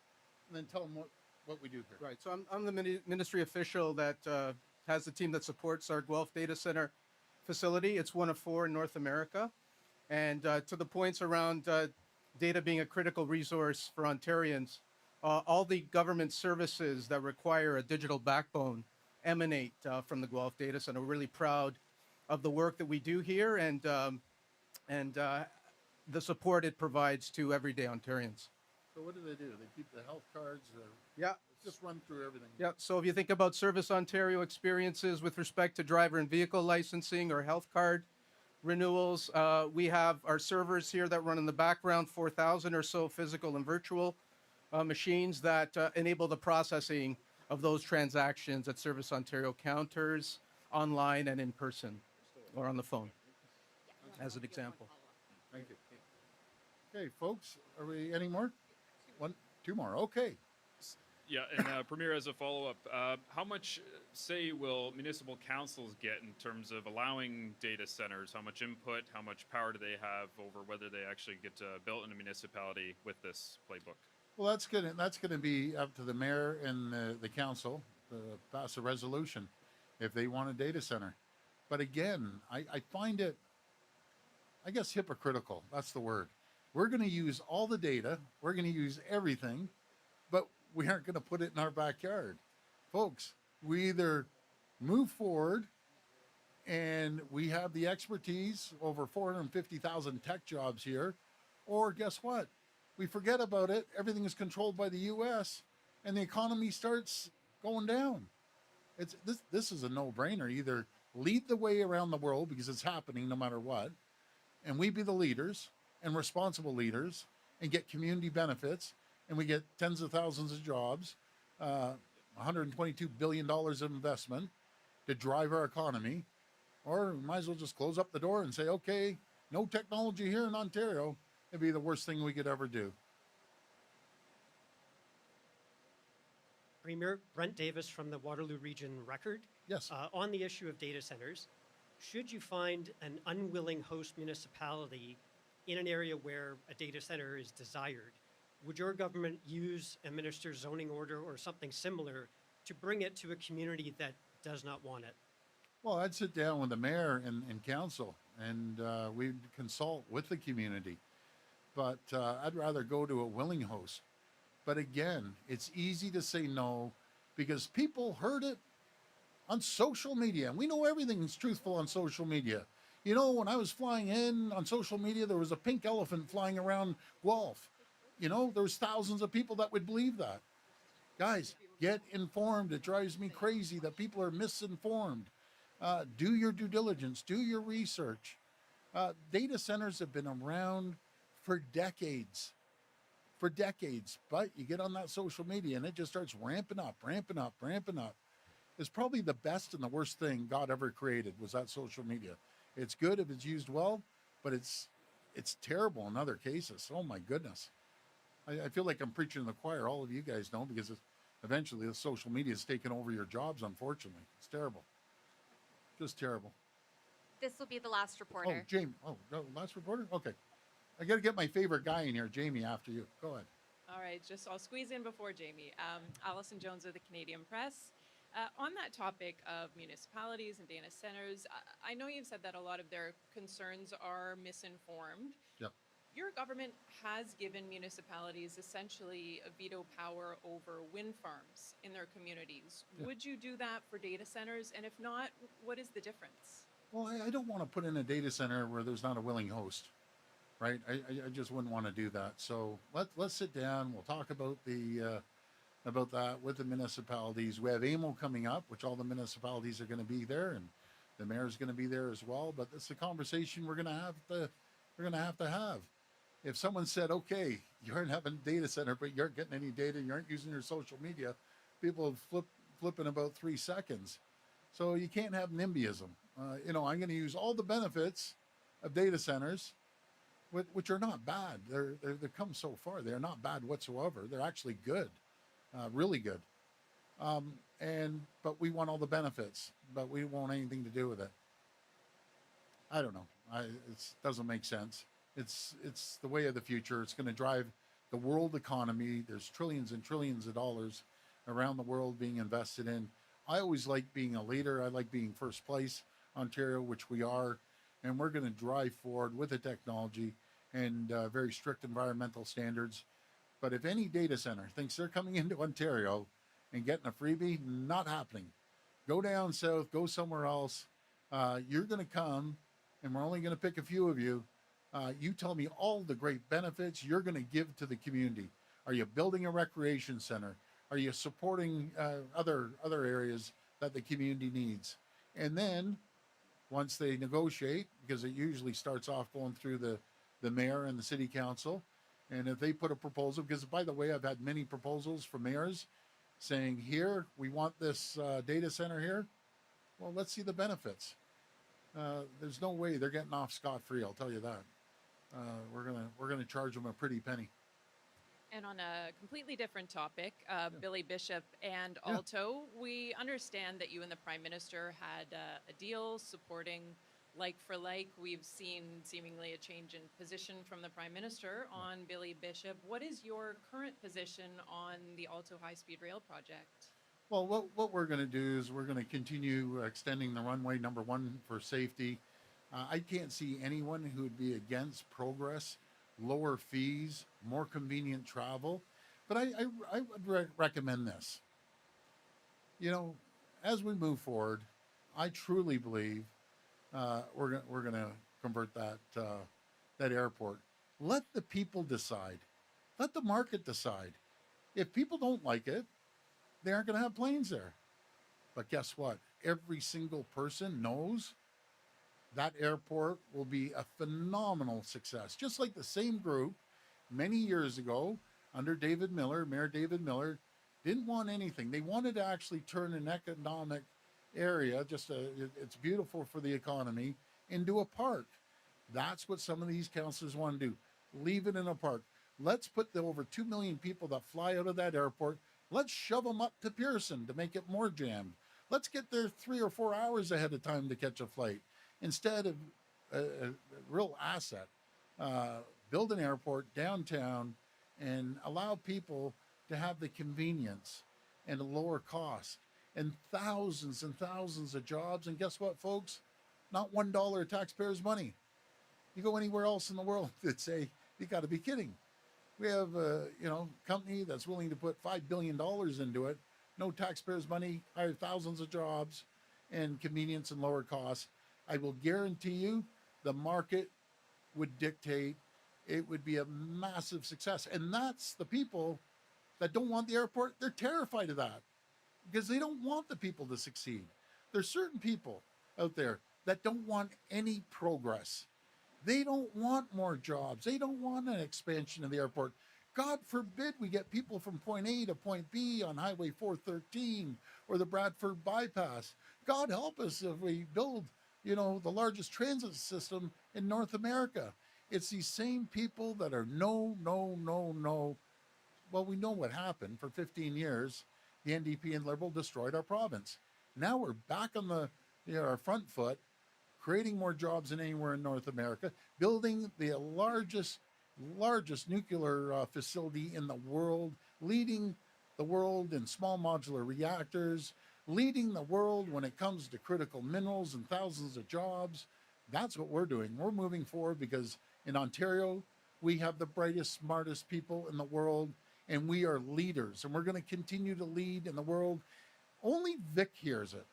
and then tell them what we do here. Right. So I'm the ministry official that has the team that supports our Guelph Data Center facility. It's one of 4 in North America. And to the points around data being a critical resource for Ontarians, all the government services that require a digital backbone emanate from the Guelph Data Center. We're really proud of the work that we do here and the support it provides to everyday Ontarians. So what do? They keep the health cards? Yeah. Just run through everything. Yeah. So if you think about Service Ontario experiences with respect to driver and vehicle licensing or health card renewals, we have our servers here that run in the background, 4,000 or so physical and virtual machines that enable the processing of those transactions at Service Ontario counters, online and in person, or on the phone, as an example. Thank you. Okay, folks, are we any more? 1, 2 more. Okay. Yeah, and Premier, as a follow-up, how much say will municipal councils get in terms of allowing data centers? How much input, how much power do they have over whether they actually get built in a municipality with this playbook? Well, that's gonna be up to the mayor and the council to pass a resolution if they want a data center. But again, I find it, I guess, hypocritical. That's the word. We're going to use all the data. We're going to use everything, but we aren't going to put it in our backyard. Folks, we either move forward and we have the expertise, over 450,000 tech jobs here, or guess what? We forget about it. Everything is controlled by the U.S. and the economy starts going down. This is a no-brainer. Either lead the way around the world because it's happening no matter what, and we be the leaders and responsible leaders and get community benefits, and we get tens of thousands of jobs, $122 billion of investment to drive our economy, or we might as well just close up the door and say, okay, no technology here in Ontario. It'd be the worst thing we could ever do. Premier Brent Davis from the Waterloo Region Record. Yes. On the issue of data centers, should you find an unwilling host municipality in an area where a data center is desired, would your government use a minister's zoning order or something similar to bring it to a community that does not want it? Well, I'd sit down with the mayor and council, and we'd consult with the community. But I'd rather go to a willing host. But again, it's easy to say no because people heard it on social media. And we know everything's truthful on social media. You know, when I was flying in on social media, there was a pink elephant flying around Guelph. You know, there was thousands of people that would believe that. Guys, get informed. It drives me crazy that people are misinformed. Do your due diligence. Do your research. Data centers have been around for decades. But you get on that social media and it just starts ramping up. It's probably the best and the worst thing God ever created was that social media. It's good if it's used well, but it's terrible in other cases. Oh my goodness. I feel like I'm preaching to the choir. All of you guys know because eventually the social media is taking over your jobs, unfortunately. It's terrible. Just terrible. This will be the last reporter. Oh, Jamie. Oh, no, last reporter? Okay. I got to get my favorite guy in here, Jamie, after you. Go ahead. All right, I'll squeeze in before Jamie. Alison Jones of the Canadian Press. On that topic of municipalities and data centers, I know you've said that a lot of their concerns are misinformed. Yep. Your government has given municipalities essentially a veto power over wind farms in their communities. Yeah. Would you do that for data centers? And if not, what is the difference? Well, I don't want to put in a data center where there's not a willing host, right? I just wouldn't want to do that. So let's sit down. We'll talk about about that with the municipalities. We have AMO coming up, which all the municipalities are going to be there, and the mayor's going to be there as well. But it's a conversation we're going to have to have. If someone said, okay, you aren't having a data center, but you aren't getting any data, you aren't using your social media, people would flip in about 3 seconds. So you can't have NIMBYism. I'm going to use all the benefits of data centers, which are not bad. They've come so far. They're not bad whatsoever. They're actually good, really good. But we want all the benefits, but we don't want anything to do with it. I don't know. It doesn't make sense. It's the way of the future. It's going to drive the world economy. There's trillions and trillions of dollars around the world being invested in. I always like being a leader. I like being first place, Ontario, which we are. And we're going to drive forward with the technology and very strict environmental standards. But if any data center thinks they're coming into Ontario and getting a freebie, not happening. Go down south, go somewhere else. You're going to come, and we're only going to pick a few of you. You tell me all the great benefits you're going to give to the community. Are you building a recreation center? Are you supporting other areas that the community needs? And then once they negotiate, because it usually starts off going through the mayor and the city council, and if they put a proposal, because by the way, I've had many proposals from mayors saying, here, we want this data center here. Well, let's see the benefits. There's no way they're getting off scot-free, I'll tell you that. We're gonna charge them a pretty penny. And on a completely different topic, Billy Bishop and Yeah. Alto, we understand that you and the Prime Minister had a deal supporting like for like. We've seen seemingly a change in position from the Prime Minister on Billy Bishop. What is your current position on the Alto high-speed rail project? Well, what we're going to do is we're going to continue extending the runway, number one, for safety. I can't see anyone who would be against progress, lower fees, more convenient travel. But I would recommend this. As we move forward, I truly believe we're going to convert that airport. Let the people decide. Let the market decide. If people don't like it, they aren't going to have planes there. But guess what? Every single person knows that airport will be a phenomenal success. Just like the same group many years ago under David Miller, Mayor David Miller, didn't want anything. They wanted to actually turn an economic area, it's beautiful for the economy, into a park. That's what some of these councillors want to do. Leave it in a park. Let's put the over 2 million people that fly out of that airport, let's shove them up to Pearson to make it more jammed. Let's get there 3 or 4 hours ahead of time to catch a flight. Instead of a real asset, build an airport downtown and allow people to have the convenience and a lower cost and thousands of jobs. And guess what, folks? Not $1 of taxpayers' money. You go anywhere else in the world, they'd say, you got to be kidding. We have a company that's willing to put $5 billion into it, no taxpayers' money, hire thousands of jobs, and convenience and lower costs. I will guarantee you the market would dictate it would be a massive success. And that's the people that don't want the airport. They're terrified of that because they don't want the people to succeed. There's certain people out there that don't want any progress. They don't want more jobs. They don't want an expansion of the airport. God forbid we get people from point A to point B on Highway 413 or the Bradford bypass. God help us if we build, the largest transit system in North America. It's these same people that are no. Well, we know what happened. For 15 years, the NDP and Liberal destroyed our province. Now we're back on our front foot, creating more jobs than anywhere in North America, building the largest nuclear facility in the world, leading the world in small modular reactors, leading the world when it comes to critical minerals and thousands of jobs. That's what we're doing. We're moving forward because in Ontario, we have the brightest, smartest people in the world, and we are leaders, and we're going to continue to lead in the world. Only Vic hears it,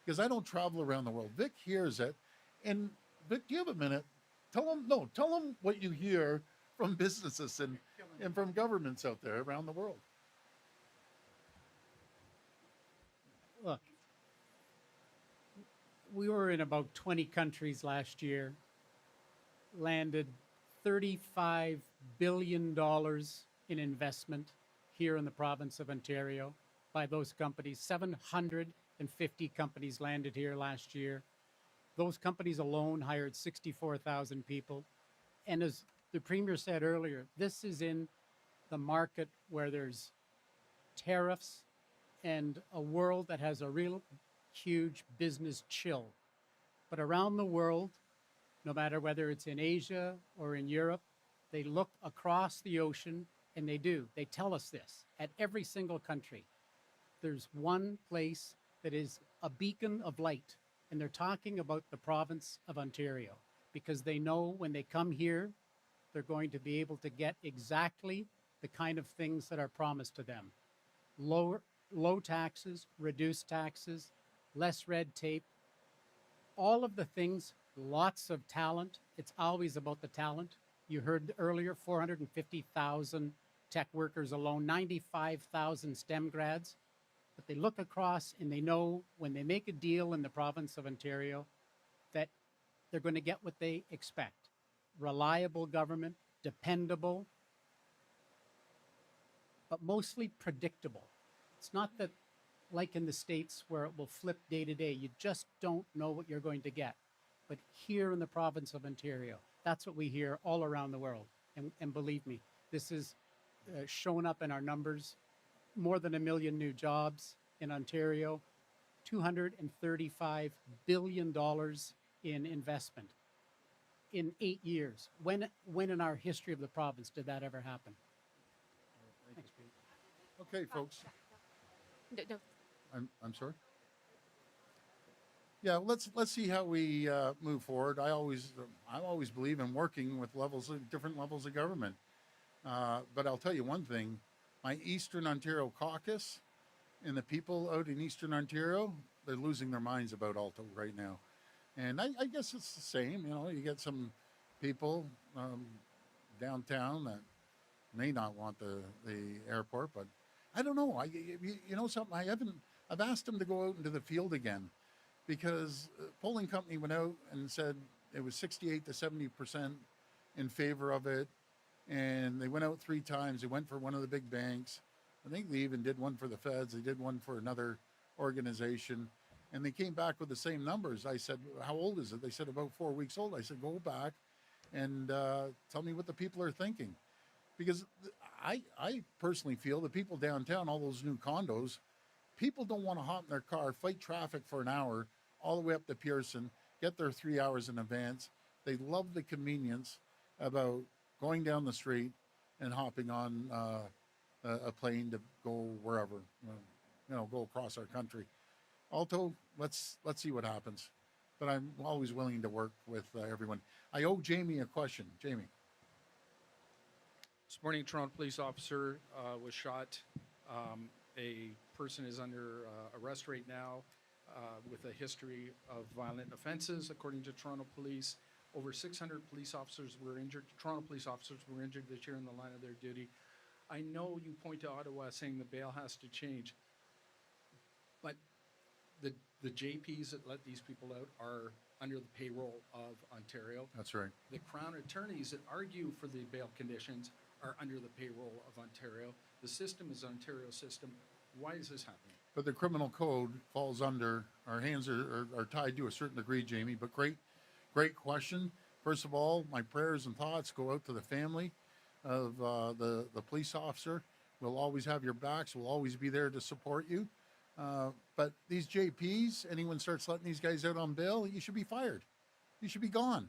because I don't travel around the world. Vic hears it. And Vic, do you have a minute? Tell them what you hear from businesses and from governments out there around the world. Look, we were in about 20 countries last year, landed $35 billion in investment here in the province of Ontario by those companies. 750 companies landed here last year. Those companies alone hired 64,000 people. And as the Premier said earlier, this is in the market where there's tariffs and a world that has a real huge business chill. But around the world, no matter whether it's in Asia or in Europe, they look across the ocean and they tell us this at every single country. There's one place that is a beacon of light, and they're talking about the province of Ontario because they know when they come here, they're going to be able to get exactly the kind of things that are promised to them. Low taxes, reduced taxes, less red tape, all of the things, lots of talent. It's always about the talent. You heard earlier, 450,000 tech workers alone, 95,000 STEM grads. But they look across and they know when they make a deal in the province of Ontario that they're going to get what they expect. Reliable government, dependable, but mostly predictable. It's not that like in the States where it will flip day to day. You just don't know what you're going to get. But here in the province of Ontario, that's what we hear all around the world. And believe me, this is shown up in our numbers. More than 1 million new jobs in Ontario, $235 billion in investment in 8 years. When in our history of the province did that ever happen? Thanks, Pete. Okay, folks. No. I'm sorry. Yeah, let's see how we move forward. I always believe in working with different levels of government. But I'll tell you one thing: my Eastern Ontario caucus and the people out in Eastern Ontario, they're losing their minds about Alto right now. And I guess it's the same. You get some people downtown that may not want the airport, but I don't know. You know something? I've asked them to go out into the field again, because a polling company went out and said it was 68 to 70% in favor of it. And they went out 3 times. They went for one of the big banks. I think they even did one for the feds. They did one for another organization. And they came back with the same numbers. I said, how old is it? They said about 4 weeks old. I said, go back and tell me what the people are thinking. Because I personally feel the people downtown, all those new condos, people don't want to hop in their car, fight traffic for an hour, all the way up to Pearson, get there 3 hours in advance. They love the convenience about going down the street and hopping on a plane to go wherever, go across our country. Alto, let's see what happens. But I'm always willing to work with everyone. I owe Jamie a question. Jamie. This morning, Toronto police officer was shot. A person is under arrest right now with a history of violent offenses, according to Toronto police. Over 600 police officers were injured. Toronto police officers were injured this year in the line of their duty. I know you point to Ottawa saying the bail has to change, but the JPs that let these people out are under the payroll of Ontario. That's right. The Crown attorneys that argue for the bail conditions are under the payroll of Ontario. The system is Ontario's system. Why is this happening? But the criminal code falls under, our hands are tied to a certain degree, Jamie. But great question. First of all, my prayers and thoughts go out to the family of the police officer. We'll always have your backs. We'll always be there to support you. But these JPs, anyone starts letting these guys out on bail, you should be fired. You should be gone.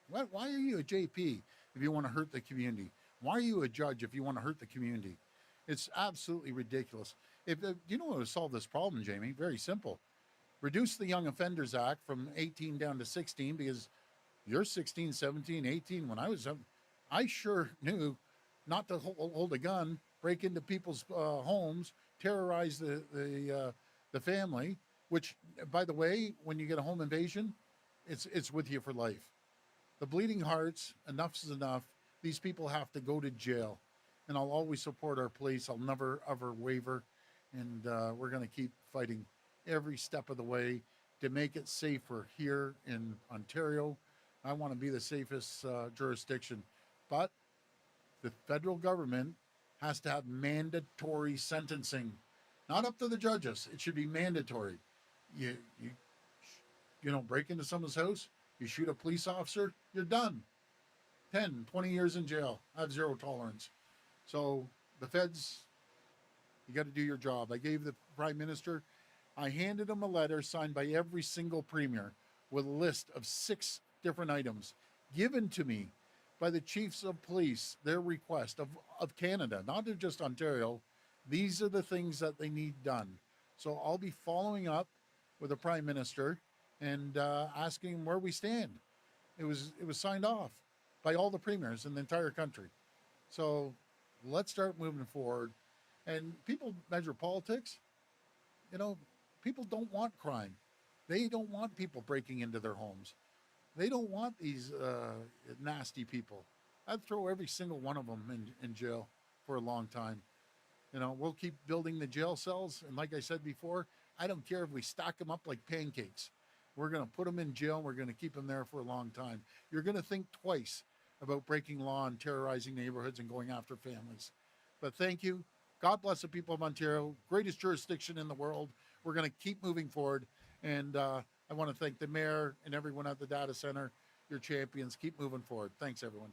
Why are you a JP if you want to hurt the community? Why are you a judge if you want to hurt the community? It's absolutely ridiculous. You know what would solve this problem, Jamie? Very simple. Reduce the Young Offenders Act from 18 down to 16, because you're 16, 17, 18. When I was up, I sure knew not to hold a gun, break into people's homes, terrorize the family, which, by the way, when you get a home invasion, it's with you for life. The bleeding hearts, enough is enough. These people have to go to jail. And I'll always support our police. I'll never, ever waver. And we're going to keep fighting every step of the way to make it safer here in Ontario. I want to be the safest jurisdiction. But the federal government has to have mandatory sentencing. Not up to the judges. It should be mandatory. You break into someone's house, you shoot a police officer, you're done. 10, 20 years in jail. I have zero tolerance. So the feds, you got to do your job. I gave the Prime Minister, I handed him a letter signed by every single premier with a list of 6 different items given to me by the chiefs of police, their request of Canada, not just Ontario. These are the things that they need done. So I'll be following up with the Prime Minister and asking him where we stand. It was signed off by all the premiers in the entire country. So let's start moving forward. And people measure politics. People don't want crime. They don't want people breaking into their homes. They don't want these nasty people. I'd throw every single one of them in jail for a long time. We'll keep building the jail cells. And like I said before, I don't care if we stack them up like pancakes. We're going to put them in jail. And we're going to keep them there for a long time. You're going to think twice about breaking law and terrorizing neighborhoods and going after families. But thank you. God bless the people of Ontario. Greatest jurisdiction in the world. We're going to keep moving forward. And I want to thank the mayor and everyone at the data center. Your champions. Keep moving forward. Thanks, everyone.